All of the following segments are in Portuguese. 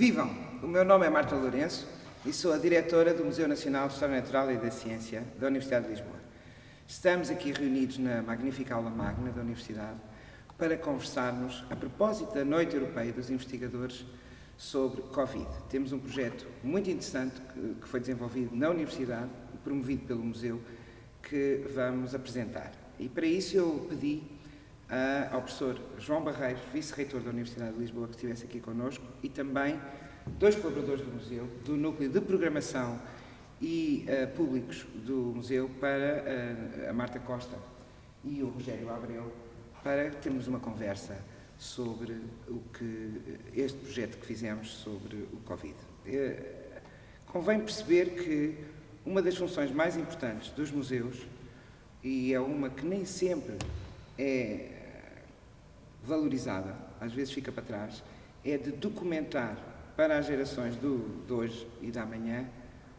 Vivam! O meu nome é Marta Lourenço e sou a diretora do Museu Nacional de História Natural e da Ciência da Universidade de Lisboa. Estamos aqui reunidos na magnífica aula magna da Universidade para conversarmos a propósito da Noite Europeia dos Investigadores sobre Covid. Temos um projeto muito interessante que foi desenvolvido na Universidade e promovido pelo Museu que vamos apresentar. E para isso eu pedi ao professor João Barreiros, vice-reitor da Universidade de Lisboa, que estivesse aqui connosco, e também dois colaboradores do Museu, do Núcleo de Programação e Públicos do Museu, para a Marta Costa e o Rogério Abreu, para termos uma conversa sobre este projeto que fizemos sobre o Covid. Convém perceber que uma das funções mais importantes dos museus, e é uma que nem sempre é valorizada, às vezes fica para trás, é de documentar para as gerações de hoje e da amanhã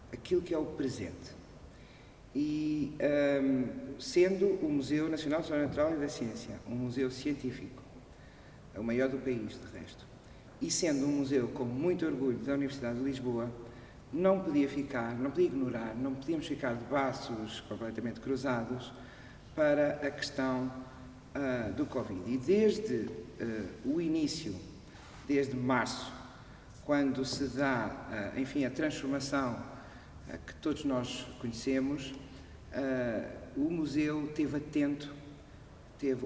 aquilo que é o presente. E sendo o Museu Nacional de História Natural e da Ciência um museu científico, é o maior do país, de resto, e sendo um museu com muito orgulho da Universidade de Lisboa, não podia ignorar, não podíamos ficar de braços completamente cruzados para a questão do Covid. E desde o início, desde março, quando se dá, enfim, a transformação que todos nós conhecemos, o museu esteve atento,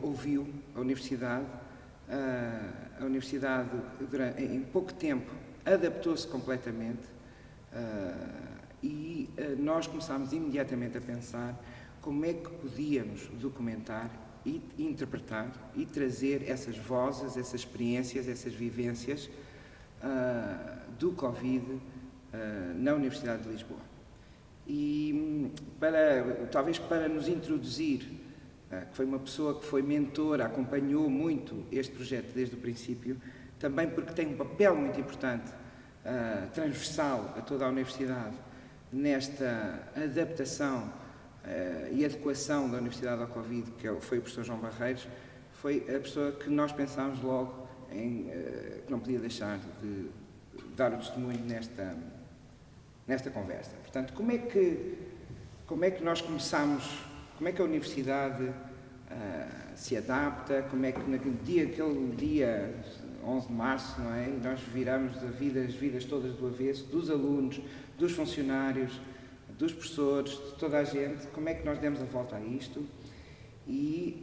ouviu a Universidade. A Universidade, em pouco tempo, adaptou-se completamente e nós começámos imediatamente a pensar como é que podíamos documentar e interpretar e trazer essas vozes, essas experiências, essas vivências do Covid na Universidade de Lisboa. E talvez para nos introduzir, que foi uma pessoa que foi mentora, acompanhou muito este projeto desde o princípio, também porque tem um papel muito importante, transversal a toda a Universidade, nesta adaptação e adequação da Universidade ao Covid, que foi o professor João Barreiros, foi a pessoa que nós pensámos logo que não podia deixar de dar o testemunho nesta conversa. Portanto, como é que nós começamos, como é que a Universidade se adapta, como é que aquele dia 11 de março, não é? Nós viramos as vidas todas do avesso, dos alunos, dos funcionários, dos professores, de toda a gente, como é que nós demos a volta a isto e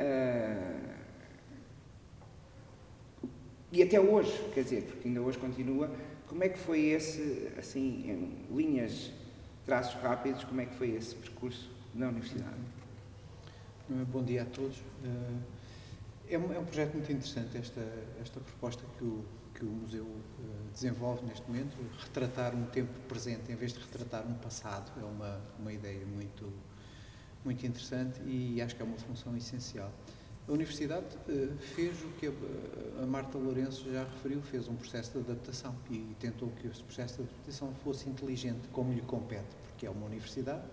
até hoje, quer dizer, porque ainda hoje continua, como é que foi esse, assim, em linhas, traços rápidos, como é que foi esse percurso na Universidade? Bom dia a todos. É um projeto muito interessante esta proposta que o Museu desenvolve neste momento, retratar um tempo presente em vez de retratar um passado. É uma ideia muito, muito interessante e acho que é uma função essencial. A Universidade fez o que a Marta Lourenço já referiu, fez um processo de adaptação e tentou que esse processo de adaptação fosse inteligente, como lhe compete, porque é uma universidade,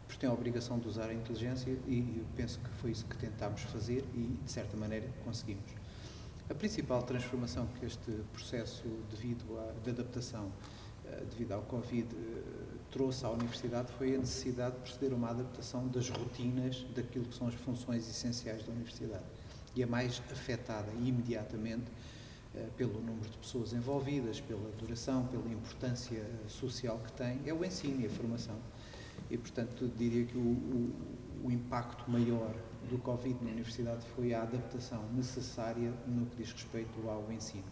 porque tem a obrigação de usar a inteligência e penso que foi isso que tentámos fazer e, de certa maneira, conseguimos. A principal transformação que este processo de adaptação devido ao Covid trouxe à Universidade foi a necessidade de proceder a uma adaptação das rotinas daquilo que são as funções essenciais da Universidade. E a mais afetada imediatamente pelo número de pessoas envolvidas, pela duração, pela importância social que tem, é o ensino e a formação. E, portanto, diria que o impacto maior do Covid na Universidade foi a adaptação necessária no que diz respeito ao ensino.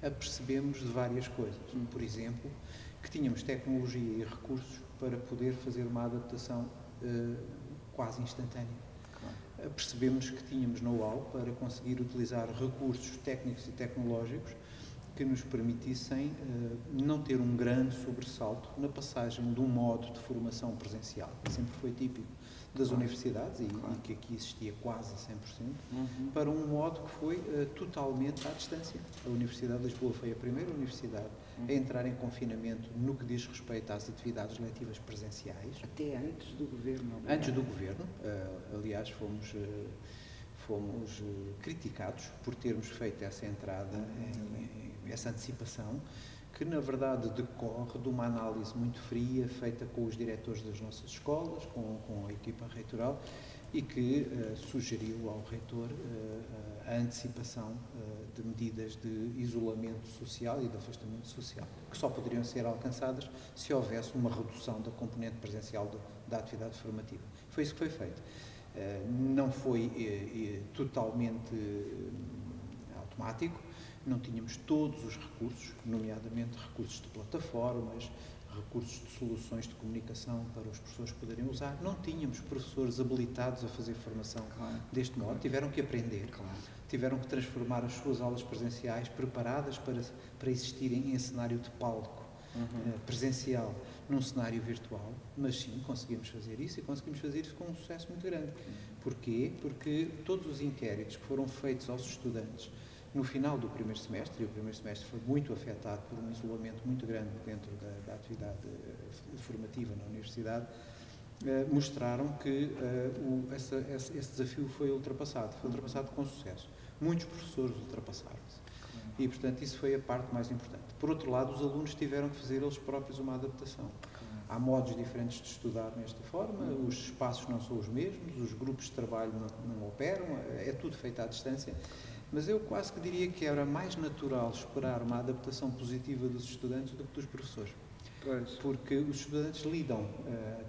Apercebemos de várias coisas. Por exemplo, que tínhamos tecnologia e recursos para poder fazer uma adaptação quase instantânea. Claro. Percebemos que tínhamos know-how para conseguir utilizar recursos técnicos e tecnológicos que nos permitissem não ter um grande sobressalto na passagem de um modo de formação presencial, que sempre foi típico das universidades e que aqui existia quase a 100%, para um modo que foi totalmente à distância. A Universidade de Lisboa foi a primeira universidade a entrar em confinamento no que diz respeito às atividades letivas presenciais. Até antes do governo. Antes do governo. Aliás, fomos criticados por termos feito essa entrada, essa antecipação, que na verdade decorre de uma análise muito fria feita com os diretores das nossas escolas, com a equipa reitoral, e que sugeriu ao reitor a antecipação de medidas de isolamento social e de afastamento social, que só poderiam ser alcançadas se houvesse uma redução da componente presencial da atividade formativa. Foi isso que foi feito. Não foi totalmente automático, não tínhamos todos os recursos, nomeadamente recursos de plataformas, recursos de soluções de comunicação para os professores poderem usar. Não tínhamos professores habilitados a fazer formação deste modo. Tiveram que aprender, tiveram que transformar as suas aulas presenciais preparadas para existirem em cenário de palco presencial, num cenário virtual. Mas sim, conseguimos fazer isso e conseguimos fazer isso com um sucesso muito grande. Porquê? Porque todos os inquéritos que foram feitos aos estudantes no final do primeiro semestre, e o primeiro semestre foi muito afetado por um isolamento muito grande dentro da atividade formativa na universidade, mostraram que esse desafio foi ultrapassado com sucesso. Muitos professores ultrapassaram-se. E, portanto, isso foi a parte mais importante. Por outro lado, os alunos tiveram que fazer eles próprios uma adaptação. Há modos diferentes de estudar nesta forma, os espaços não são os mesmos, os grupos de trabalho não operam, é tudo feito à distância. Mas eu quase que diria que era mais natural esperar uma adaptação positiva dos estudantes do que dos professores. Pois. Porque os estudantes lidam,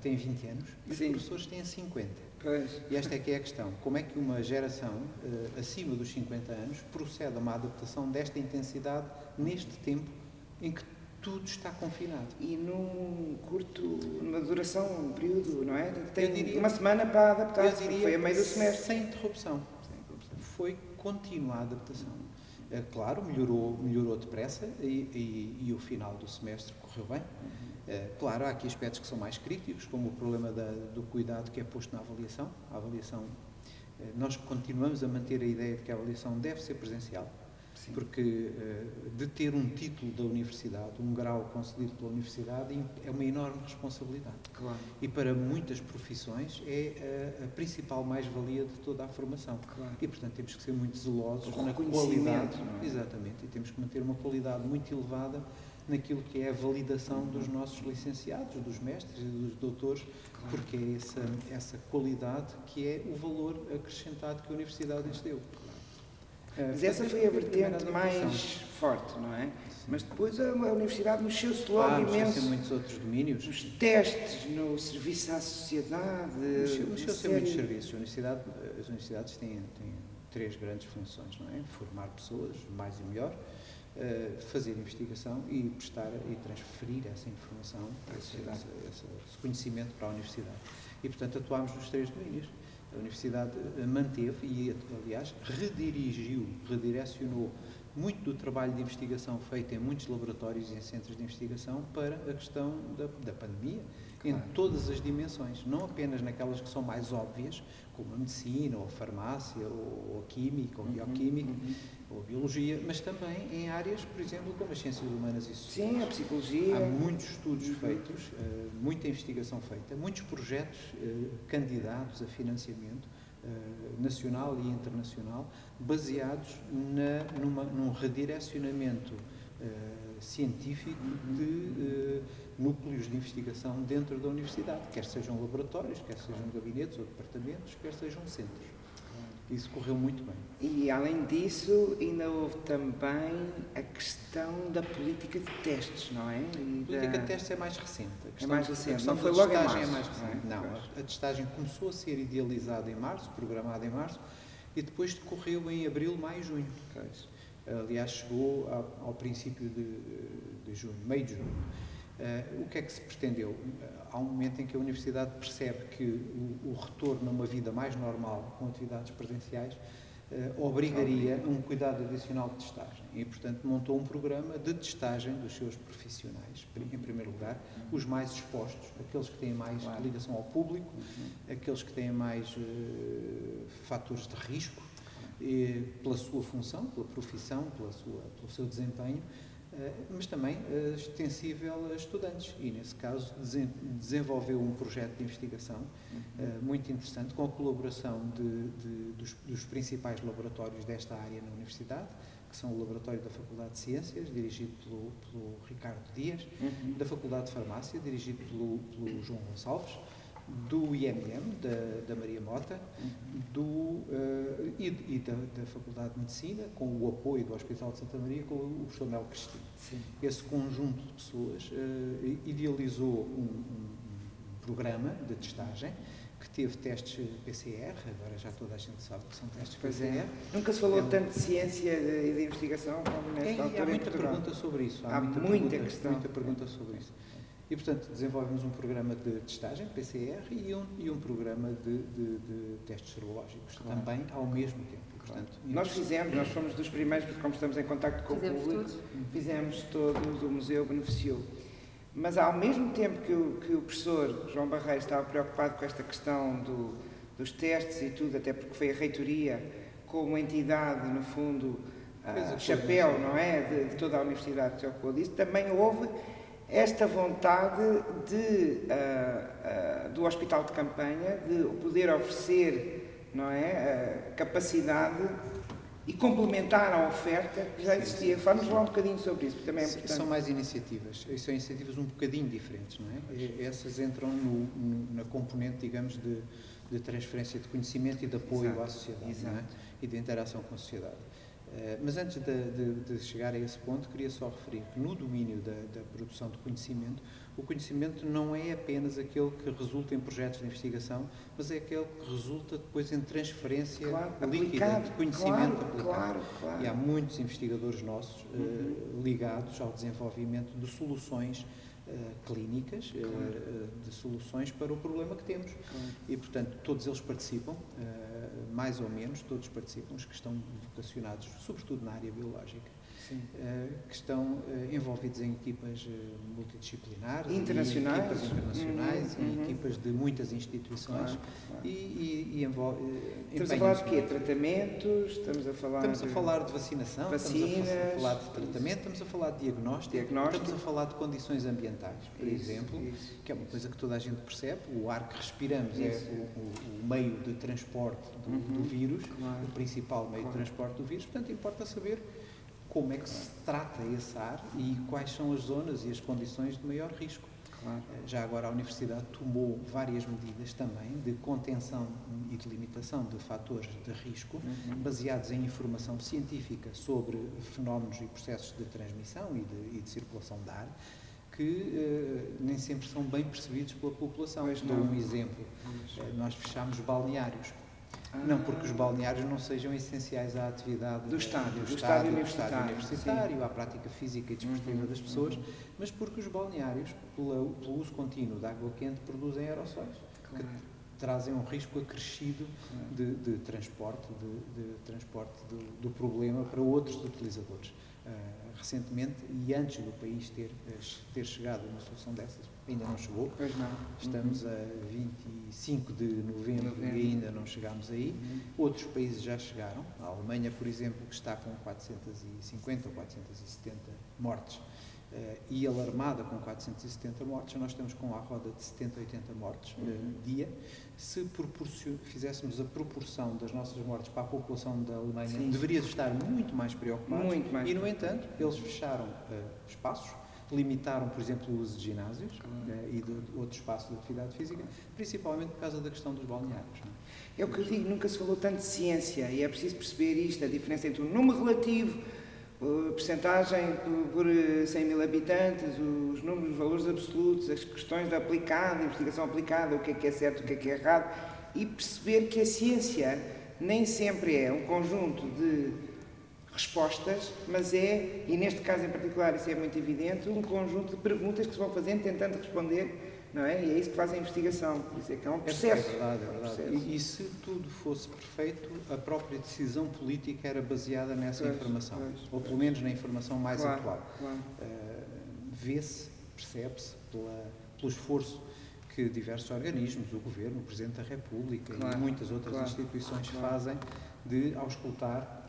têm 20 anos, e os professores têm 50. Pois. E esta é que é a questão. Como é que uma geração acima dos 50 anos procede a uma adaptação desta intensidade neste tempo em que tudo está confinado? E numa duração, um período, não é? Tem uma semana para adaptar-se, foi a meio do semestre. Sem interrupção. Foi contínua a adaptação. Claro, melhorou depressa e o final do semestre correu bem. Claro, há aqui aspectos que são mais críticos, como o problema do cuidado que é posto na avaliação. A avaliação, nós continuamos a manter a ideia de que a avaliação deve ser presencial, porque de ter um título da universidade, um grau concedido pela universidade, é uma enorme responsabilidade. Claro. E para muitas profissões é a principal mais-valia de toda a formação. Claro. E, portanto, temos que ser muito zelosos O na qualidade. não é? Exatamente. E temos que manter uma qualidade muito elevada naquilo que é a validação dos nossos licenciados, dos mestres e dos doutores, porque é essa qualidade que é o valor acrescentado que a universidade lhes deu. Mas essa foi a vertente mais forte, não é? Mas depois a universidade mexeu-se logo imenso. Mexeu-se em muitos outros domínios. Nos testes, no serviço à sociedade. Mexeu-se em muitos serviços. As universidades têm 3 grandes funções, não é? Formar pessoas, mais e melhor, fazer investigação e prestar e transferir essa informação, esse conhecimento para a universidade. E, portanto, atuámos nos 3 domínios. A universidade manteve e, aliás, redirecionou muito do trabalho de investigação feito em muitos laboratórios e em centros de investigação para a questão da pandemia, em todas as dimensões, não apenas naquelas que são mais óbvias, como a medicina, ou a farmácia, ou a química, ou a bioquímica, ou a biologia, mas também em áreas, por exemplo, como as ciências humanas e sociais. Sim, a psicologia. Há muitos estudos feitos, muita investigação feita, muitos projetos candidatos a financiamento nacional e internacional, baseados num redirecionamento científico de núcleos de investigação dentro da universidade, quer sejam laboratórios, quer sejam gabinetes ou departamentos, quer sejam centros. Isso correu muito bem. E, além disso, ainda houve também a questão da política de testes, não é? A política de testes é mais recente. É mais recente, não foi logo em março. É mais recente. Não, a testagem começou a ser idealizada em março, programada em março, e depois decorreu em abril, maio e junho. Aliás, chegou ao princípio de junho, meio de junho. O que é que se pretendeu? Há um momento em que a universidade percebe que o retorno a uma vida mais normal, com atividades presenciais, obrigaria a um cuidado adicional de testagem. E, portanto, montou um programa de testagem dos seus profissionais, em primeiro lugar, os mais expostos, aqueles que têm mais ligação ao público, aqueles que têm mais fatores de risco, pela sua função, pela profissão, pelo seu desempenho, mas também extensível a estudantes. E, nesse caso, desenvolveu um projeto de investigação muito interessante, com a colaboração dos principais laboratórios desta área na universidade, que são o Laboratório da Faculdade de Ciências, dirigido pelo Ricardo Dias, da Faculdade de Farmácia, dirigido pelo João Gonçalves, do IMM, da Maria Mota, e da Faculdade de Medicina, com o apoio do Hospital de Santa Maria, com o professor Mel Cristina. Sim. Esse conjunto de pessoas idealizou um programa de testagem que teve testes PCR, agora já toda a gente sabe que são testes PCR. Nunca se falou tanto de ciência e de investigação como nesta altura há muita em Portugal. pergunta sobre isso. Há muita pergunta sobre isso. E, portanto, desenvolvemos um programa de testagem, PCR, e um programa de testes serológicos, também ao mesmo tempo. Portanto, nós fomos dos primeiros, porque como estamos em contacto com o público, fizemos todos, o museu beneficiou. Mas ao mesmo tempo que o professor João Barreiro estava preocupado com esta questão dos testes e tudo, até porque foi a reitoria como entidade, no fundo, chapéu, não é, de toda a universidade que se ocupou disso, também houve esta vontade do Hospital de Campanha de poder oferecer, não é, capacidade e complementar a oferta que já existia. Fala-nos lá um bocadinho sobre isso, porque também é importante. São mais iniciativas, e são iniciativas um bocadinho diferentes, não é? Essas entram na componente, digamos, de transferência de conhecimento e de apoio à sociedade, não é? E de interação com a sociedade. Mas antes de chegar a esse ponto, queria só referir que no domínio da produção de conhecimento, o conhecimento não é apenas aquele que resulta em projetos de investigação, mas é aquele que resulta depois em transferência líquida de conhecimento aplicado. Claro. E há muitos investigadores nossos ligados ao desenvolvimento de soluções clínicas, de soluções para o problema que temos. E, portanto, todos eles participam, mais ou menos, todos participam, os que estão vocacionados, sobretudo na área biológica, que estão envolvidos em equipas multidisciplinares, internacionais, e equipas de muitas instituições. Estamos a falar de quê? Tratamentos? Estamos a falar de vacinação, estamos a falar de tratamento, estamos a falar de diagnóstico, estamos a falar de condições ambientais, por exemplo, que é uma coisa que toda a gente percebe. O ar que respiramos é o meio de transporte do vírus, o principal meio de transporte do vírus, portanto importa saber como é que se trata esse ar e quais são as zonas e as condições de maior risco. Já agora a Universidade tomou várias medidas também de contenção e de limitação de fatores de risco, baseados em informação científica sobre fenómenos e processos de transmissão e de circulação de ar, que nem sempre são bem percebidos pela população. Dou um exemplo. Nós fechámos balneários. Não porque os balneários não sejam essenciais à atividade do estádio universitário, à prática física e desportiva das pessoas, mas porque os balneários, pelo uso contínuo de água quente, produzem aerossóis que trazem um risco acrescido de transporte do problema para outros utilizadores. Recentemente, e antes do país ter chegado a uma solução dessas, ainda não chegou. Estamos a 25 de novembro e ainda não chegámos aí. Outros países já chegaram. A Alemanha, por exemplo, que está com 450 ou 470 mortes e alarmada com 470 mortes, nós estamos com a roda de 70, 80 mortes dia. Se fizéssemos a proporção das nossas mortes para a população da Alemanha, deveríamos estar muito mais preocupados. E, no entanto, eles fecharam espaços, limitaram, por exemplo, o uso de ginásios e de outros espaços de atividade física, principalmente por causa da questão dos balneários. É o que eu digo, nunca se falou tanto de ciência e é preciso perceber isto, a diferença entre o número relativo, a percentagem por 100 mil habitantes, os números, os valores absolutos, as questões da aplicada, investigação aplicada, o que é certo, o que é errado, e perceber que a ciência nem sempre é um conjunto de respostas, mas é, e neste caso em particular isso é muito evidente, um conjunto de perguntas que se vão fazendo, tentando responder, não é? E é isso que faz a investigação. Isso é que é um processo. É verdade. E se tudo fosse perfeito, a própria decisão política era baseada nessa informação, ou pelo menos na informação mais atual. Vê-se, percebe-se pelo esforço que diversos organismos, o Governo, o Presidente da República e muitas outras instituições fazem de auscultar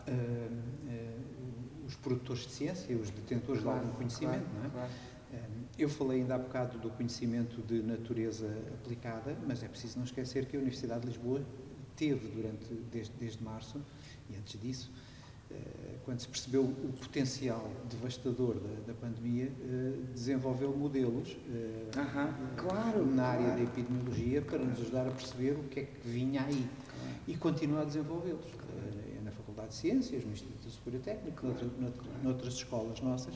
os produtores de ciência, os detentores de algum conhecimento, não é? Eu falei ainda há bocado do conhecimento de natureza aplicada, mas é preciso não esquecer que a Universidade de Lisboa teve desde março, e antes disso, quando se percebeu o potencial devastador da pandemia, desenvolveu modelos na área da epidemiologia para nos ajudar a perceber o que é que vinha aí e continua a desenvolvê-los. Na Faculdade de Ciências, no Instituto Superior Técnico, noutras escolas nossas,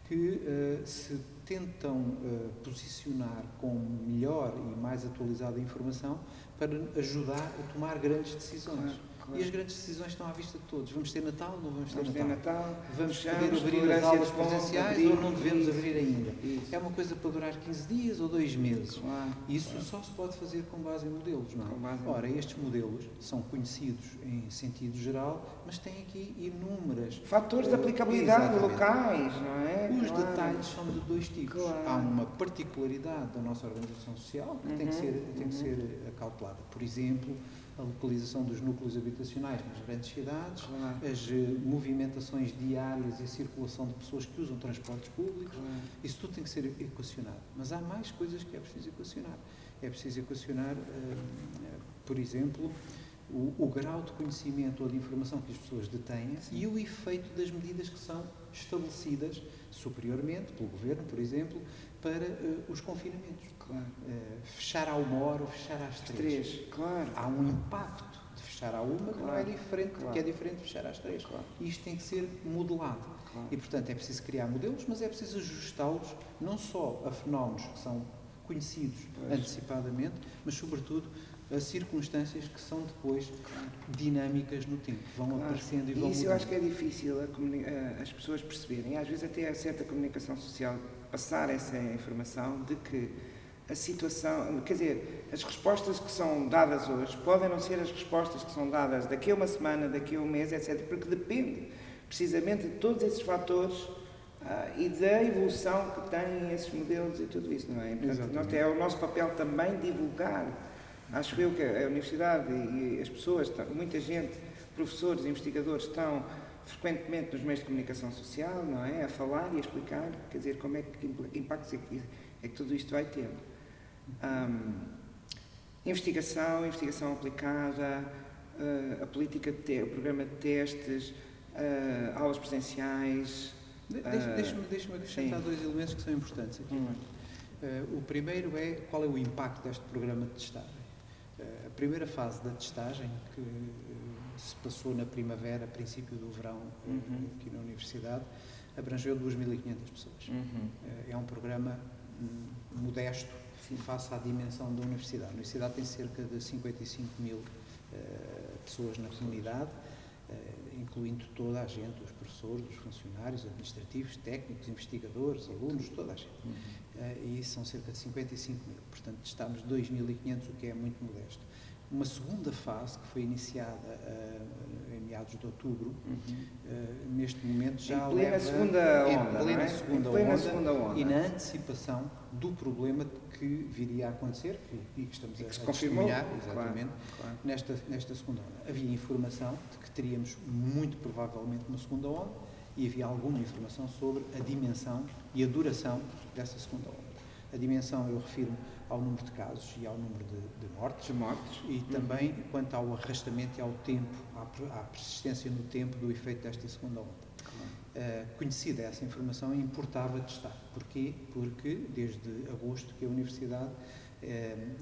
que se tentam posicionar com melhor e mais atualizada informação para ajudar a tomar grandes decisões. E as grandes decisões estão à vista de todos. Vamos ter Natal ou não vamos ter Natal? Vamos poder abrir as aulas presenciais ou não devemos abrir ainda? Isso. É uma coisa para durar 15 dias ou 2 meses. Isso só se pode fazer com base em modelos, não é? Ora, estes modelos são conhecidos em sentido geral, mas têm aqui inúmeras... fatores de aplicabilidade locais, não é? Os detalhes são de 2 tipos. Há uma particularidade da nossa organização social que tem que ser acautelada. Por exemplo, a localização dos núcleos habitacionais nas grandes cidades, as movimentações diárias e a circulação de pessoas que usam transportes públicos, isso tudo tem que ser equacionado. Mas há mais coisas que é preciso equacionar. É preciso equacionar, por exemplo, o grau de conhecimento ou de informação que as pessoas detêm e o efeito das medidas que são estabelecidas superiormente pelo Governo, por exemplo, para os confinamentos. Fechar à 1h ou fechar às 3. Há um impacto de fechar à 1 que não é diferente, que é diferente de fechar às 3. E isto tem que ser modelado. E, portanto, é preciso criar modelos, mas é preciso ajustá-los não só a fenómenos que são conhecidos antecipadamente, mas, sobretudo, a circunstâncias que são depois dinâmicas no tempo, vão aparecendo e vão mudando. Isso eu acho que é difícil as pessoas perceberem. Às vezes até há certa comunicação social passar essa informação de que a situação, quer dizer, as respostas que são dadas hoje podem não ser as respostas que são dadas daqui a uma semana, daqui a um mês, etc., porque depende precisamente de todos esses fatores e da evolução que têm esses modelos e tudo isso, não é? Portanto, é o nosso papel também divulgar. Acho eu que a Universidade e as pessoas, muita gente, professores, investigadores, estão frequentemente nos meios de comunicação social, não é? A falar e a explicar, quer dizer, como é que impactos é que tudo isto vai tendo. Investigação aplicada, a política o programa de testes, aulas presenciais. Deixa-me acrescentar 2 elementos que são importantes aqui. O primeiro é qual é o impacto deste programa de testagem. A primeira fase da testagem, que se passou na primavera, princípio do verão, aqui na Universidade, abrangeu 2.500 pessoas. É um programa modesto face à dimensão da Universidade. A Universidade tem cerca de 55.000 pessoas na comunidade, incluindo toda a gente, os professores, os funcionários administrativos, técnicos, investigadores, alunos, toda a gente. E são cerca de 55.000. Portanto, estamos 2.500, o que é muito modesto. Uma segunda fase, que foi iniciada em meados de outubro, neste momento já em plena segunda onda e na antecipação do problema que viria a acontecer e que estamos a testemunhar, exatamente, nesta segunda onda. Havia informação de que teríamos muito provavelmente uma segunda onda e havia alguma informação sobre a dimensão e a duração dessa segunda onda. A dimensão, eu refiro ao número de casos e ao número de mortes e também quanto ao arrastamento e ao tempo, à persistência no tempo do efeito desta segunda onda. Conhecida essa informação, importava testar. Porquê? Porque desde agosto que a Universidade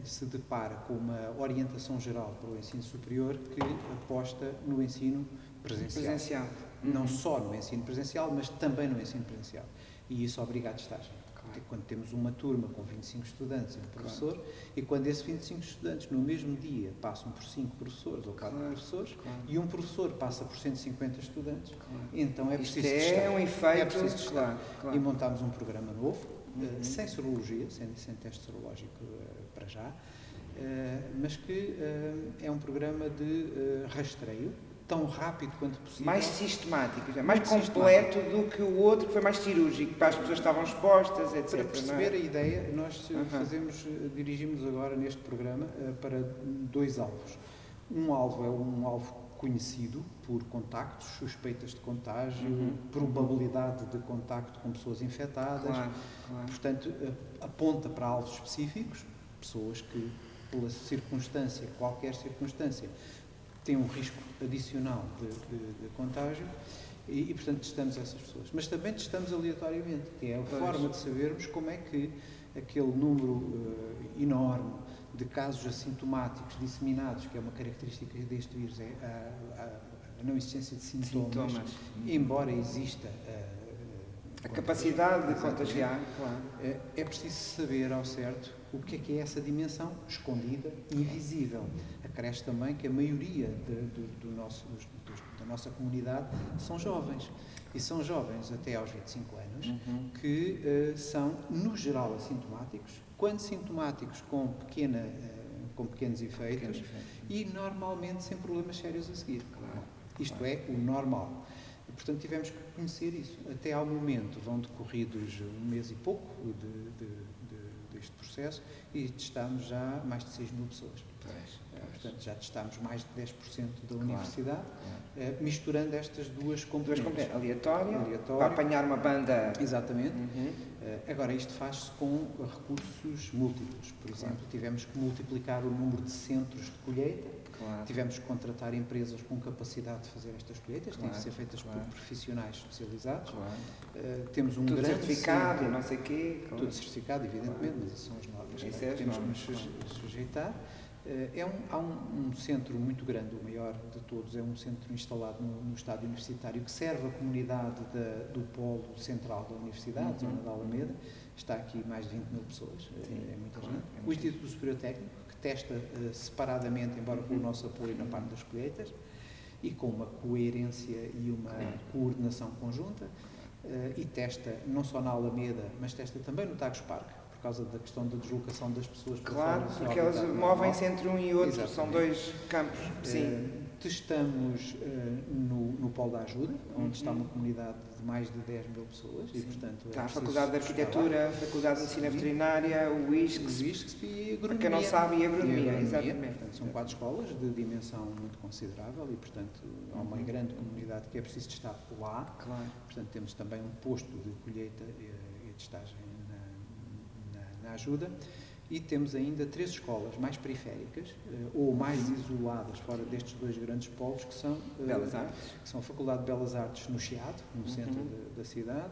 se depara com uma orientação geral para o ensino superior que aposta no ensino presencial. Não só no ensino presencial, mas também no ensino presencial. E isso obriga a testagem. Quando temos uma turma com 25 estudantes e um professor, e quando esses 25 estudantes no mesmo dia passam por 5 professores ou 4 professores, e um professor passa por 150 estudantes, então é preciso testar. É um efeito, é preciso testar. E montámos um programa novo, sem serologia, sem teste serológico para já, mas que é um programa de rastreio, tão rápido quanto possível. Mais sistemático, mais completo do que o outro, que foi mais cirúrgico, para as pessoas que estavam expostas, etc. Para perceber a ideia, nós dirigimos agora neste programa para 2 alvos. Um alvo é um alvo conhecido por contactos, suspeitas de contágio, probabilidade de contacto com pessoas infectadas. Portanto, aponta para alvos específicos, pessoas que, pela circunstância, qualquer circunstância, têm um risco adicional de contágio e, portanto, testamos essas pessoas. Mas também testamos aleatoriamente, que é a forma de sabermos como é que aquele número enorme de casos assintomáticos disseminados, que é uma característica deste vírus, é a não existência de sintomas. Embora exista a capacidade de contagiar, claro. É preciso saber ao certo o que é essa dimensão escondida, invisível. Acresce também que a maioria da nossa comunidade são jovens. E são jovens até aos 25 anos, que são, no geral, assintomáticos, quando sintomáticos com pequenos efeitos e, normalmente, sem problemas sérios a seguir. Claro. Isto é o normal. E, portanto, tivemos que conhecer isso. Até ao momento vão decorridos um mês e pouco deste processo e testámos já mais de 6 mil pessoas. Portanto, já testámos mais de 10% da universidade, misturando estas duas componentes. Aleatório, para apanhar uma banda... Exatamente. Agora, isto faz-se com recursos múltiplos. Por exemplo, tivemos que multiplicar o número de centros de colheita. Tivemos que contratar empresas com capacidade de fazer estas colheitas, têm que ser feitas por profissionais especializados. Temos um tudo grande certificado, não sei o quê. Tudo certificado, evidentemente, mas isso são as normas que temos que nos sujeitar. Há um centro muito grande, o maior de todos, é um centro instalado no estádio universitário que serve a comunidade do polo central da universidade, zona da Alameda. Está aqui mais de 20 mil pessoas, é muita gente. O Instituto Superior Técnico, que testa separadamente, embora com o nosso apoio na parte das colheitas, e com uma coerência e uma coordenação conjunta, e testa não só na Alameda, mas testa também no Tagus Parque, por causa da questão da deslocação das pessoas para fora do seu porque elas movem-se entre um e outro. Exatamente. São dois campos. Testamos no Polo da Ajuda, onde está uma comunidade de mais de 10 mil pessoas. E, portanto, está a Faculdade de Arquitetura, a Faculdade de Medicina Veterinária, o ISCSP e Agronomia. Para quem não sabe, e Agronomia. Exatamente. Portanto, são 4 escolas de dimensão muito considerável e, portanto, há uma grande comunidade que é preciso testar lá. Portanto, temos também um posto de colheita e testagem na ajuda. E temos ainda 3 escolas mais periféricas, ou mais isoladas, fora destes 2 grandes polos, que são a Faculdade de Belas Artes no Chiado, no centro da cidade,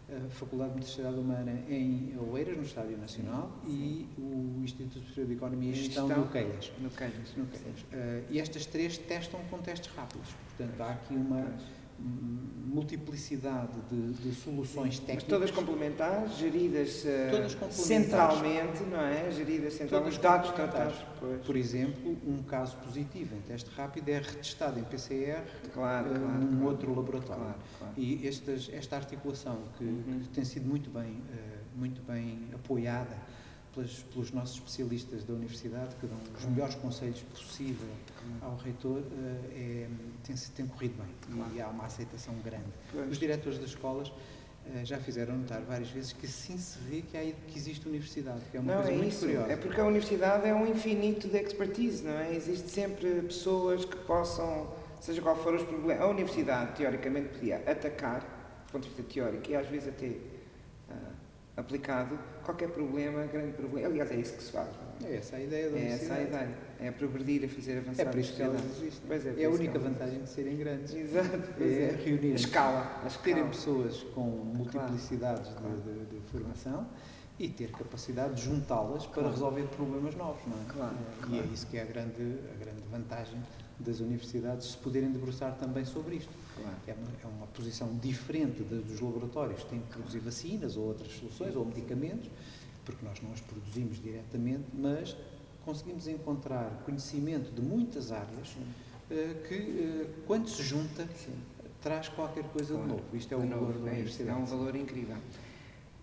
a Faculdade de Motricidade Humana em Oeiras, no Estádio Nacional, e o Instituto Superior de Economia e Gestão no Queilas. E estas 3 testam com testes rápidos. Portanto, há aqui uma multiplicidade de soluções técnicas. Mas todas complementares, geridas centralmente, não é? Geridas centralmente, os dados tratados. Por exemplo, um caso positivo em teste rápido é retestado em PCR num outro laboratório. E esta articulação que tem sido muito bem apoiada pelos nossos especialistas da Universidade, que dão os melhores conselhos possível ao reitor, tem corrido bem e há uma aceitação grande. Os diretores das escolas já fizeram notar várias vezes que assim se vê que existe universidade, que é uma coisa muito curiosa. É porque a universidade é um infinito de expertise, não é? Existe sempre pessoas que possam, seja qual for os problemas. A universidade, teoricamente, podia atacar, do ponto de vista teórico, e às vezes até aplicado, qualquer problema, grande problema. Aliás, é isso que se faz. É essa a ideia da universidade. É essa a ideia. É progredir, a fazer avançar. É por isso que elas existem. É a única vantagem de serem grandes. Exato. É reunir a escala. Terem pessoas com multiplicidades de formação e ter capacidade de juntá-las para resolver problemas novos, não é? E é isso que é a grande vantagem das universidades, se poderem debruçar também sobre isto. É uma posição diferente dos laboratórios que têm que produzir vacinas ou outras soluções ou medicamentos, porque nós não as produzimos diretamente, mas conseguimos encontrar conhecimento de muitas áreas que, quando se junta, traz qualquer coisa de novo. Isto é o valor da universidade. É um valor incrível.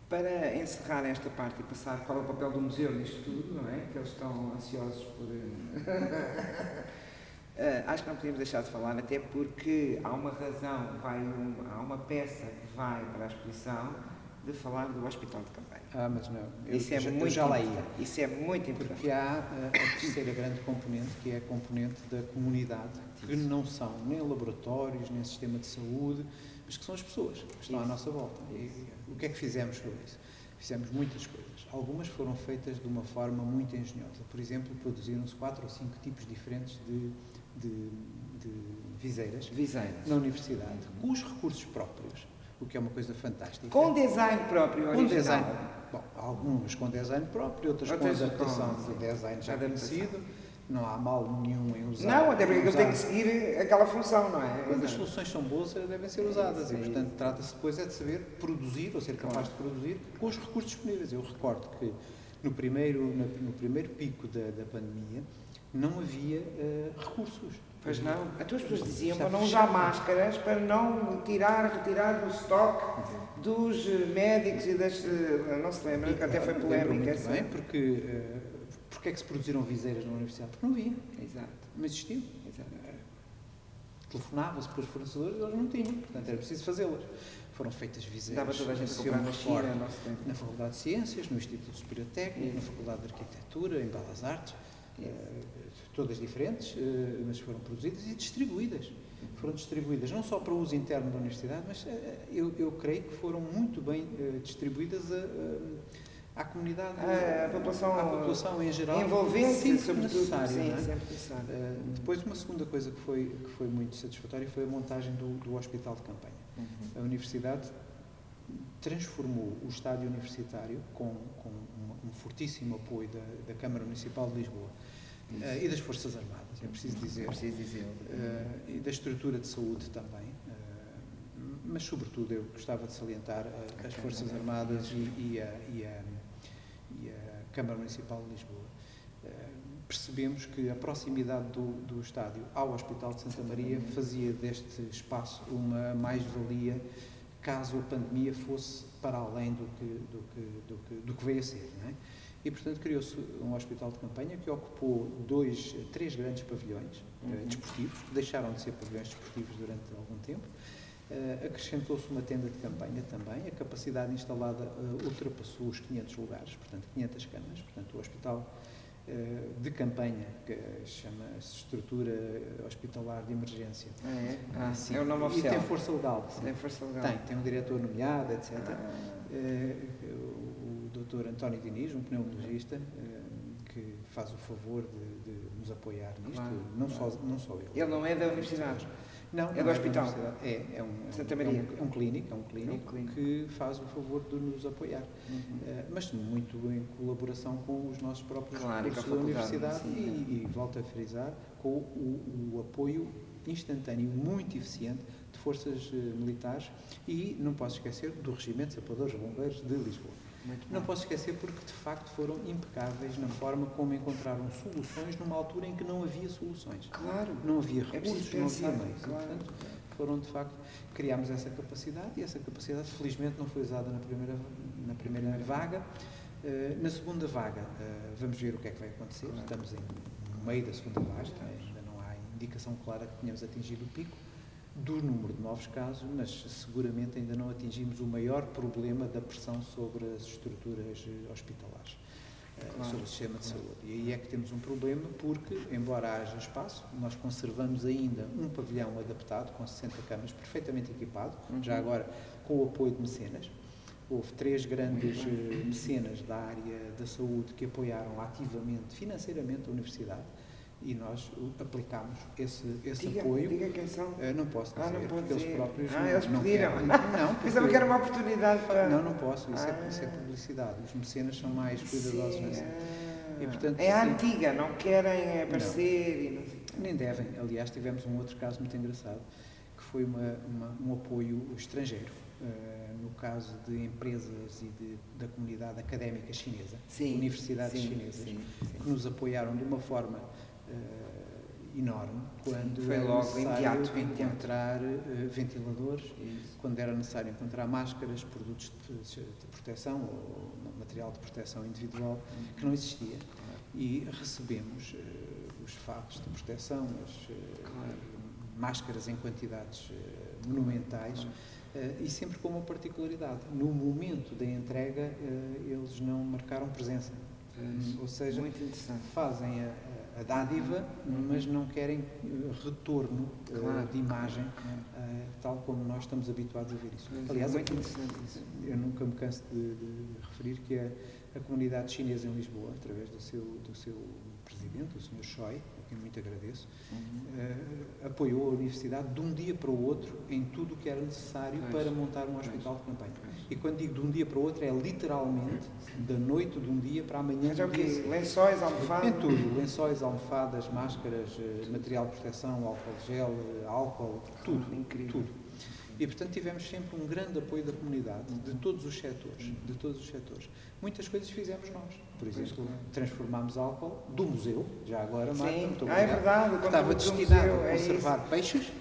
Para encerrar esta parte e passar qual é o papel do museu nisto tudo, não é? Que eles estão ansiosos por... acho que não podemos deixar de falar, até porque há uma razão, há uma peça que vai para a exposição de falar do Hospital de Campanha. Mas não, Isso é muito importante. Porque há a terceira grande componente, que é a componente da comunidade, que não são nem laboratórios, nem sistema de saúde, mas que são as pessoas que estão à nossa volta. E o que é que fizemos sobre isso? Fizemos muitas coisas. Algumas foram feitas de uma forma muito engenhosa. Por exemplo, produziram-se 4 ou 5 tipos diferentes de de viseiras Viseiras. na universidade, com os recursos próprios, o que é uma coisa fantástica. Com design próprio, original. Com design, bom, alguns com design próprio, outras com adaptação de design já conhecido. Não há mal nenhum em usar. Não, até porque ele tem que seguir aquela função, não é? Quando as soluções são boas, devem ser usadas. E, portanto, trata-se depois de saber produzir, ou ser capaz de produzir, com os recursos disponíveis. Eu recordo que no primeiro pico da pandemia não havia recursos. Pois não. As pessoas diziam para não usar máscaras, para não retirar do estoque dos médicos e das... Não se lembra, que até foi polémica. Muito bem, porque é que se produziram viseiras na universidade? Porque não havia. Exato. Não existiam. Exato. Telefonava-se para os fornecedores e eles não tinham. Portanto, era preciso fazê-las. Foram feitas viseiras. Dava toda a gente a comprar na China, na Faculdade de Ciências, no Instituto Superior Técnico, na Faculdade de Arquitetura, em Belas Artes. Todas diferentes, mas foram produzidas e distribuídas. Foram distribuídas não só para uso interno da universidade, mas eu creio que foram muito bem distribuídas à comunidade, à população em geral, envolvente, sobretudo, necessário. Sim, é? sempre necessário. Depois, uma segunda coisa que foi muito satisfatória foi a montagem do hospital de campanha. A universidade transformou o estádio universitário com um fortíssimo apoio da Câmara Municipal de Lisboa e das Forças Armadas, é preciso dizer. E da estrutura de saúde também. Mas, sobretudo, eu gostava de salientar as Forças Armadas e a Câmara Municipal de Lisboa. Percebemos que a proximidade do estádio ao Hospital de Santa Maria fazia deste espaço uma mais-valia caso a pandemia fosse para além do que veio a ser, não é? E, portanto, criou-se um hospital de campanha que ocupou 3 grandes pavilhões desportivos, que deixaram de ser pavilhões desportivos durante algum tempo. Acrescentou-se uma tenda de campanha também. A capacidade instalada ultrapassou os 500 lugares, portanto, 500 camas. Portanto, o hospital de campanha, que chama-se estrutura hospitalar de emergência. É o nome oficial. E tem força legal. Tem força legal. Tem um diretor nomeado, etc. O Dr. António Diniz, um pneumologista, que faz o favor de nos apoiar nisto, claro. Não só ele. Ele não é da universidade? Não, é do hospital? É Santa Maria. É um clínico que faz o favor de nos apoiar, mas muito em colaboração com os nossos próprios recursos da universidade e volto a frisar, com o apoio instantâneo, muito eficiente, de forças militares e não posso esquecer do Regimento de Sapadores Bombeiros de Lisboa. Não posso esquecer porque, de facto, foram impecáveis na forma como encontraram soluções numa altura em que não havia soluções. Claro. Não havia recursos, não havia meios. Claro. Portanto, foram, de facto, criámos essa capacidade e essa capacidade, felizmente, não foi usada na primeira vaga. Na segunda vaga, vamos ver o que é que vai acontecer. Claro. Estamos no meio da segunda vaga, ainda não há indicação clara que tenhamos atingido o pico do número de novos casos, mas seguramente ainda não atingimos o maior problema da pressão sobre as estruturas hospitalares, sobre o sistema de saúde. E aí é que temos um problema, porque, embora haja espaço, nós conservamos ainda um pavilhão adaptado, com 60 camas, perfeitamente equipado, já agora com o apoio de mecenas. Houve 3 grandes mecenas da área da saúde que apoiaram ativamente, financeiramente, a universidade. E nós aplicámos esse apoio. Diga quem são. Não posso dizer, não pode porque dizer. eles próprios eles pediram. Não, pensava que era uma oportunidade para... Não posso, isso é publicidade. Os mecenas são mais cuidadosos nessa. E, portanto, é a antiga, não querem aparecer. Nem devem. Aliás, tivemos um outro caso muito engraçado, que foi um apoio estrangeiro. No caso de empresas e da comunidade académica chinesa, universidades chinesas, que nos apoiaram de uma forma enorme, quando foi era logo necessário encontrar ventiladores, quando era necessário encontrar máscaras, produtos de proteção ou material de proteção individual que não existia. E recebemos os fatos de proteção, as máscaras em quantidades monumentais, e sempre com uma particularidade. No momento da entrega, eles não marcaram presença. Ou seja, fazem a dádiva, mas não querem retorno de imagem, tal como nós estamos habituados a ver isso. Aliás, eu nunca me canso de referir que a comunidade chinesa em Lisboa, através do seu presidente, o Sr. Choi, quem muito agradeço, apoiou a Universidade de um dia para o outro em tudo o que era necessário para montar um hospital de campanha. E quando digo de um dia para o outro, é literalmente da noite de um dia para amanhã. Mas é o quê? Lençóis, almofadas? É tudo. Lençóis, almofadas, máscaras, material de proteção, álcool gel, álcool, tudo. Incrível. Tudo. E, portanto, tivemos sempre um grande apoio da comunidade, de todos os setores, Muitas coisas fizemos nós. Por exemplo, transformámos álcool do museu, já agora, Marta, muito obrigado, é verdade, que estava destinado a conservar peixes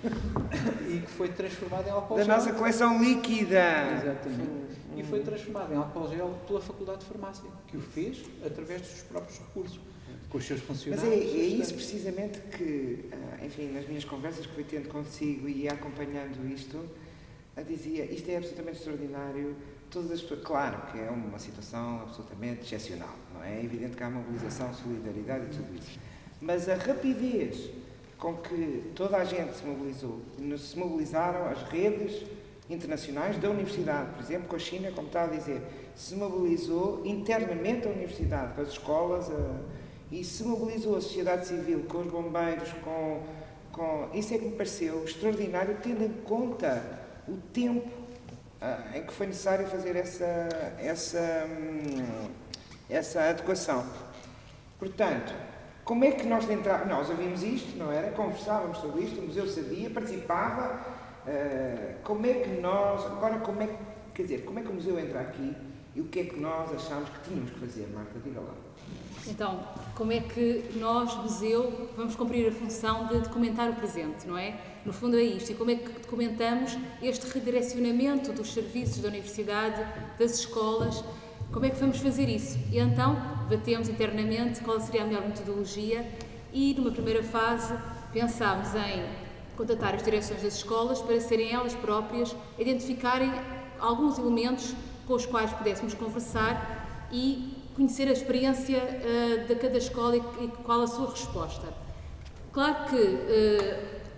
e que foi transformado em álcool gel. Da nossa coleção líquida. Exatamente. E foi transformado em álcool gel pela Faculdade de Farmácia, que o fez através dos seus próprios recursos, com os seus funcionários. Mas é isso precisamente que, enfim, nas minhas conversas que fui tendo consigo e acompanhando isto, dizia, isto é absolutamente extraordinário, todas as pessoas, claro que é uma situação absolutamente excepcional, não é? É evidente que há mobilização, solidariedade e tudo isso, mas a rapidez com que toda a gente se mobilizaram as redes internacionais da universidade, por exemplo, com a China, como está a dizer, se mobilizou internamente a universidade, com as escolas, e se mobilizou a sociedade civil, com os bombeiros, isso é que me pareceu extraordinário, tendo em conta o tempo em que foi necessário fazer essa adequação. Portanto, como é que nós entrávamos? Nós ouvimos isto, não era? Conversávamos sobre isto, o museu sabia, participava. Como é que nós... Agora, como é que o museu entra aqui e o que é que nós achámos que tínhamos que fazer? Marta, diga lá. Então, como é que nós, museu, vamos cumprir a função de documentar o presente, não é? No fundo é isto. E como é que documentamos este redirecionamento dos serviços da universidade, das escolas? Como é que vamos fazer isso? E então, batemos internamente qual seria a melhor metodologia e, numa primeira fase, pensámos em contatar as direções das escolas para serem elas próprias identificarem alguns elementos com os quais pudéssemos conversar e conhecer a experiência de cada escola e qual a sua resposta. Claro que,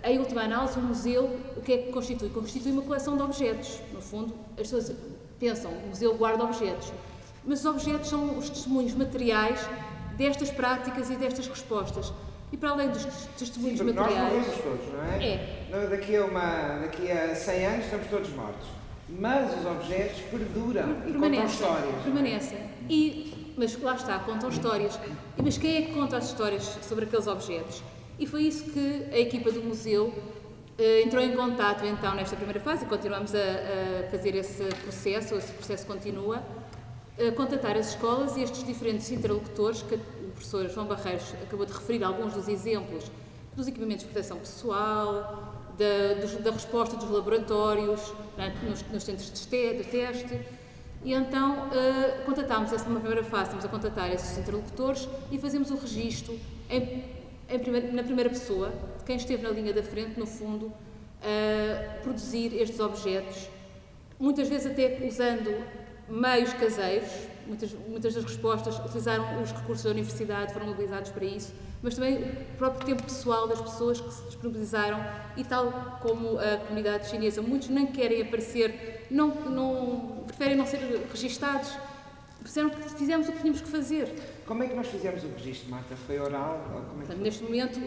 em última análise, o museu, o que é que constitui? Constitui uma coleção de objetos. No fundo, as pessoas pensam, o museu guarda objetos, mas os objetos são os testemunhos materiais destas práticas e destas respostas. E para além dos testemunhos materiais... Nós morremos todos, não é? Daqui a 100 anos estamos todos mortos. Mas os objetos perduram e contam histórias. Permanecem. Mas lá está, contam histórias. Mas quem é que conta as histórias sobre aqueles objetos? E foi isso que a equipa do museu entrou em contato, então, nesta primeira fase, e continuamos a fazer esse processo continua, a contatar as escolas e estes diferentes interlocutores, que o professor João Barreiros acabou de referir alguns dos exemplos dos equipamentos de proteção pessoal, da resposta dos laboratórios, nos centros de teste. E então contatámos, numa primeira fase, estamos a contatar esses interlocutores e fazemos o registro na primeira pessoa, de quem esteve na linha da frente, no fundo, a produzir estes objetos, muitas vezes até usando meios caseiros. Muitas das respostas utilizaram os recursos da universidade, foram mobilizados para isso, mas também o próprio tempo pessoal das pessoas que se disponibilizaram, e tal como a comunidade chinesa, muitos nem querem aparecer, preferem não ser registados. Disseram que fizemos o que tínhamos que fazer. Como é que nós fizemos o registro, Marta? Foi oral? Portanto, neste momento,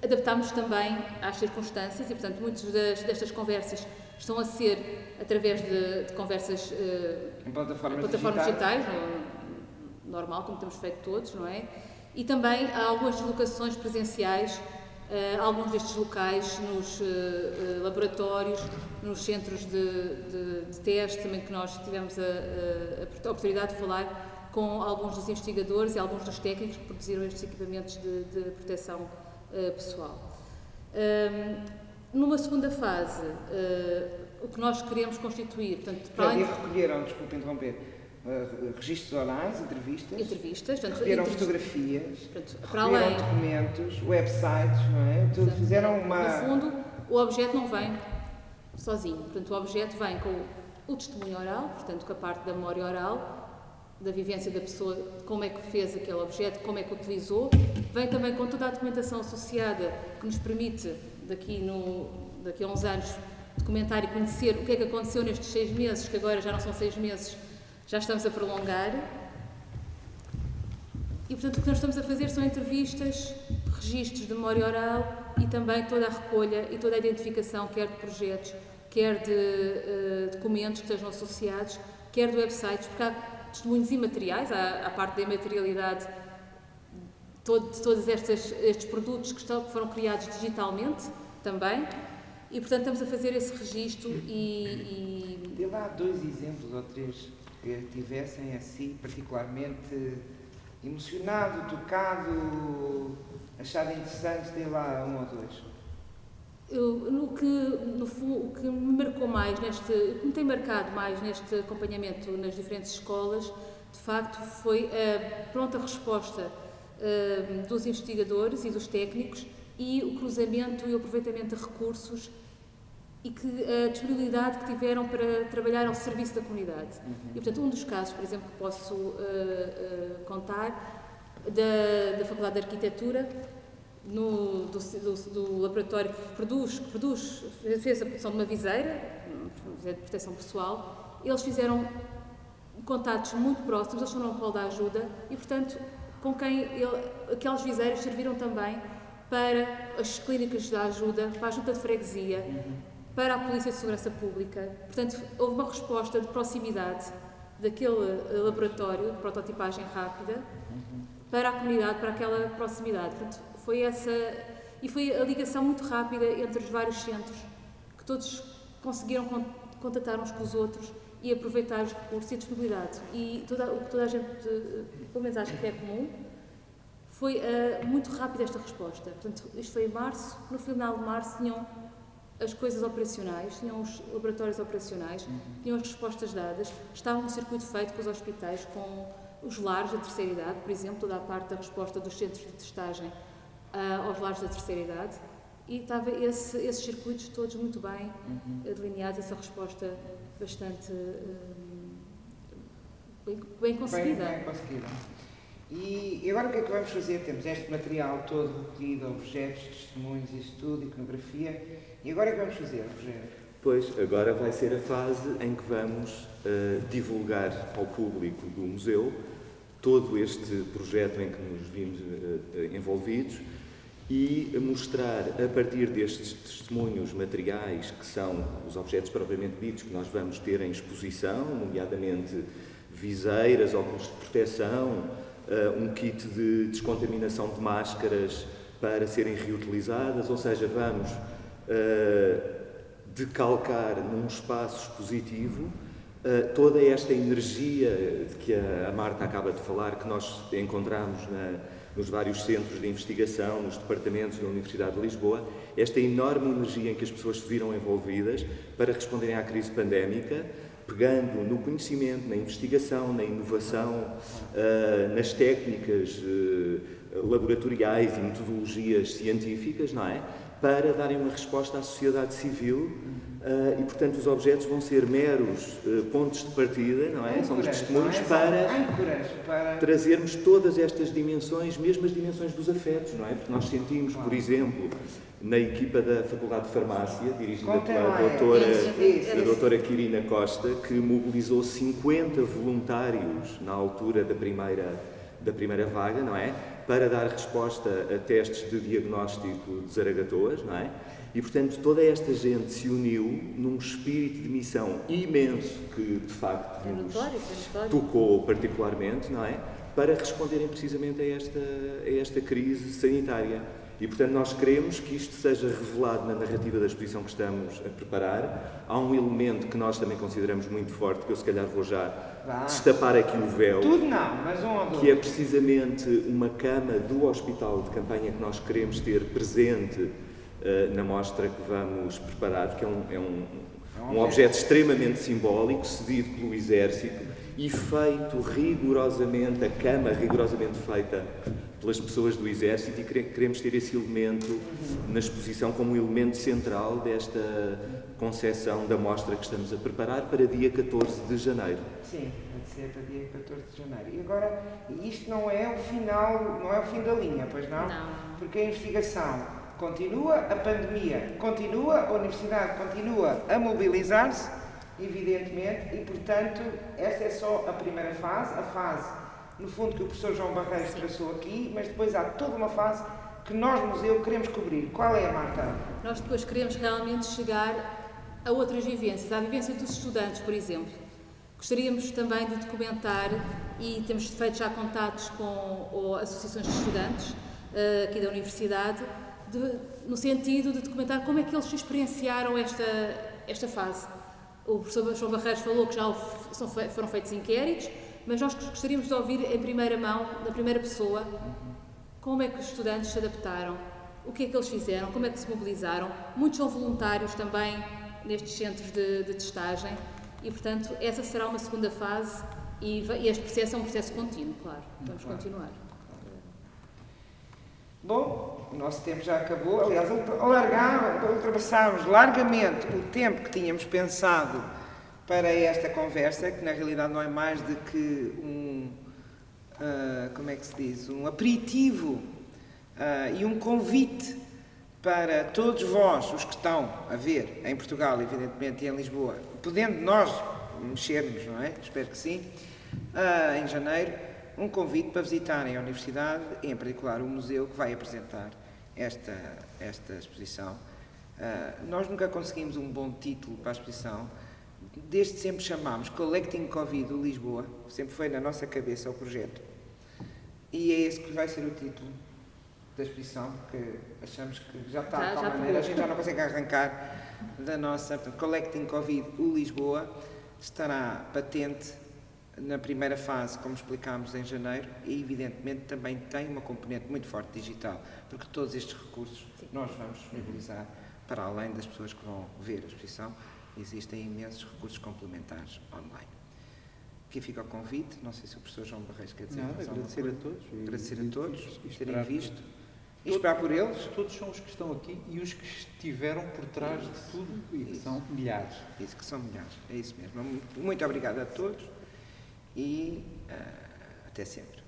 adaptámos também às circunstâncias e, portanto, muitas destas conversas estão a ser através de conversas em plataformas digitais, normal, como temos feito todos, não é? E também há algumas deslocações presenciais, alguns destes locais nos laboratórios, nos centros de teste, também que nós tivemos a oportunidade de falar com alguns dos investigadores e alguns dos técnicos que produziram estes equipamentos de proteção pessoal. Numa segunda fase, o que nós queremos constituir, portanto, para além... recolheram, desculpe interromper, registros orais, entrevistas, recolheram fotografias, recolheram documentos, websites, não é? Tudo, fizeram uma... No fundo, o objeto não vem sozinho, portanto, o objeto vem com o testemunho oral, portanto, com a parte da memória oral, da vivência da pessoa, como é que fez aquele objeto, como é que o utilizou, vem também com toda a documentação associada que nos permite, daqui a uns anos, documentar e conhecer o que é que aconteceu nestes 6 meses, que agora já não são 6 meses, já estamos a prolongar. E, portanto, o que nós estamos a fazer são entrevistas, registros de memória oral e também toda a recolha e toda a identificação, quer de projetos, quer de documentos que estejam associados, quer de websites, porque há testemunhos imateriais, há a parte da imaterialidade de todos estes produtos que foram criados digitalmente também. E, portanto, estamos a fazer esse registro e... Dê lá 2 exemplos ou 3 que tivessem assim particularmente emocionado, tocado, achado interessante, dê lá 1 ou 2. O que me marcou mais, o que me tem marcado mais neste acompanhamento nas diferentes escolas, de facto, foi a pronta resposta dos investigadores e dos técnicos e o cruzamento e o aproveitamento de recursos e a disponibilidade que tiveram para trabalhar ao serviço da comunidade. E, portanto, um dos casos, por exemplo, que posso contar, da Faculdade de Arquitetura, do laboratório que fez a produção de uma viseira, de proteção pessoal, eles fizeram contatos muito próximos, eles foram ao polo da ajuda e, portanto, aquelas viseiras serviram também para as clínicas da ajuda, para a junta de freguesia, para a Polícia de Segurança Pública. Portanto, houve uma resposta de proximidade daquele laboratório de prototipagem rápida para a comunidade, para aquela proximidade. Portanto, foi a ligação muito rápida entre os vários centros, que todos conseguiram contatar uns com os outros e aproveitar os recursos e a disponibilidade. E o que toda a gente, pelo menos acho que é comum, foi muito rápida esta resposta. Portanto, isto foi em março, no final de março tinham as coisas operacionais, tinham os laboratórios operacionais, tinham as respostas dadas, estava um circuito feito com os hospitais, com os lares da terceira idade, por exemplo, toda a parte da resposta dos centros de testagem aos lares da terceira idade, e estava esses circuitos todos muito bem delineados, essa resposta bastante bem conseguida. Bem conseguida. E agora o que é que vamos fazer? Temos este material todo recolhido, objetos, testemunhos, isso tudo, iconografia. E agora o que vamos fazer, Rogério? Pois, agora vai ser a fase em que vamos divulgar ao público do museu todo este projeto em que nos vimos envolvidos e mostrar, a partir destes testemunhos materiais, que são os objetos propriamente ditos que nós vamos ter em exposição, nomeadamente viseiras, óculos de proteção, um kit de descontaminação de máscaras para serem reutilizadas, ou seja, vamos decalcar num espaço expositivo toda esta energia de que a Marta acaba de falar, que nós encontramos nos vários centros de investigação, nos departamentos da Universidade de Lisboa, esta enorme energia em que as pessoas se viram envolvidas para responderem à crise pandémica, pegando no conhecimento, na investigação, na inovação, nas técnicas laboratoriais e metodologias científicas, não é? Para darem uma resposta à sociedade civil e, portanto, os objetos vão ser meros pontos de partida, não é? São os testemunhos para trazermos todas estas dimensões, mesmo as dimensões dos afetos, não é? Porque nós sentimos, por exemplo, na equipa da Faculdade de Farmácia, dirigida pela doutora Quirina Costa, que mobilizou 50 voluntários na altura da primeira vaga, não é? Para dar resposta a testes de diagnóstico de zaragatoas, não é? E, portanto, toda esta gente se uniu num espírito de missão imenso que, de facto, nos tocou particularmente, não é? Para responderem precisamente a esta crise sanitária. E, portanto, nós queremos que isto seja revelado na narrativa da exposição que estamos a preparar. Há um elemento que nós também consideramos muito forte, que eu se calhar vou já destapar aqui o véu. Tudo não, mas um ou dois. Que é precisamente uma cama do hospital de campanha que nós queremos ter presente na mostra que vamos preparar, que é um objeto extremamente simbólico, cedido pelo Exército e feito rigorosamente, a cama rigorosamente feita pelas pessoas do Exército, e queremos ter esse elemento na exposição como um elemento central desta concepção da mostra que estamos a preparar para dia 14 de janeiro. Sim, vai ser para dia 14 de janeiro. E agora, isto não é o final, não é o fim da linha, pois não? Não. Porque a investigação continua, a pandemia continua, a Universidade continua a mobilizar-se, evidentemente, e, portanto, esta é só a primeira fase, a fase no fundo, que o professor João Barreiros traçou aqui, mas depois há toda uma fase que nós, museu, queremos cobrir. Qual é, Marta? Nós depois queremos realmente chegar a outras vivências, à vivência dos estudantes, por exemplo. Gostaríamos também de documentar, e temos feito já contatos com associações de estudantes aqui da Universidade, no sentido de documentar como é que eles experienciaram esta fase. O professor João Barreiros falou que já foram feitos inquéritos, mas nós gostaríamos de ouvir em primeira mão, na primeira pessoa, como é que os estudantes se adaptaram, o que é que eles fizeram, como é que se mobilizaram. Muitos são voluntários também nestes centros de testagem e, portanto, essa será uma segunda fase e este processo é um processo contínuo, claro. Vamos continuar. Bom, o nosso tempo já acabou. Aliás, ultrapassámos largamente o tempo que tínhamos pensado para esta conversa, que na realidade não é mais do que um aperitivo e um convite para todos vós, os que estão a ver em Portugal, evidentemente, e em Lisboa, podendo nós mexermos, não é? Espero que sim, em janeiro, um convite para visitarem a Universidade, e em particular o museu que vai apresentar esta exposição. Nós nunca conseguimos um bom título para a exposição, desde sempre chamámos Collecting Covid Lisboa, sempre foi na nossa cabeça o projeto, e é esse que vai ser o título da exposição, porque achamos que já está de tal maneira, a gente já não consegue arrancar da nossa. Portanto, Collecting Covid Lisboa estará patente na primeira fase, como explicámos em janeiro, e evidentemente também tem uma componente muito forte digital, porque todos estes recursos nós vamos disponibilizar para além das pessoas que vão ver a exposição. Existem imensos recursos complementares online. Aqui fica o convite, não sei se o professor João Barreiros quer dizer mais alguma coisa. Agradecer a todos e terem visto. E esperar por eles. Todos são os que estão aqui e os que estiveram por trás de tudo, e que são milhares. Isso, que são milhares, é isso mesmo. Muito obrigado a todos e até sempre.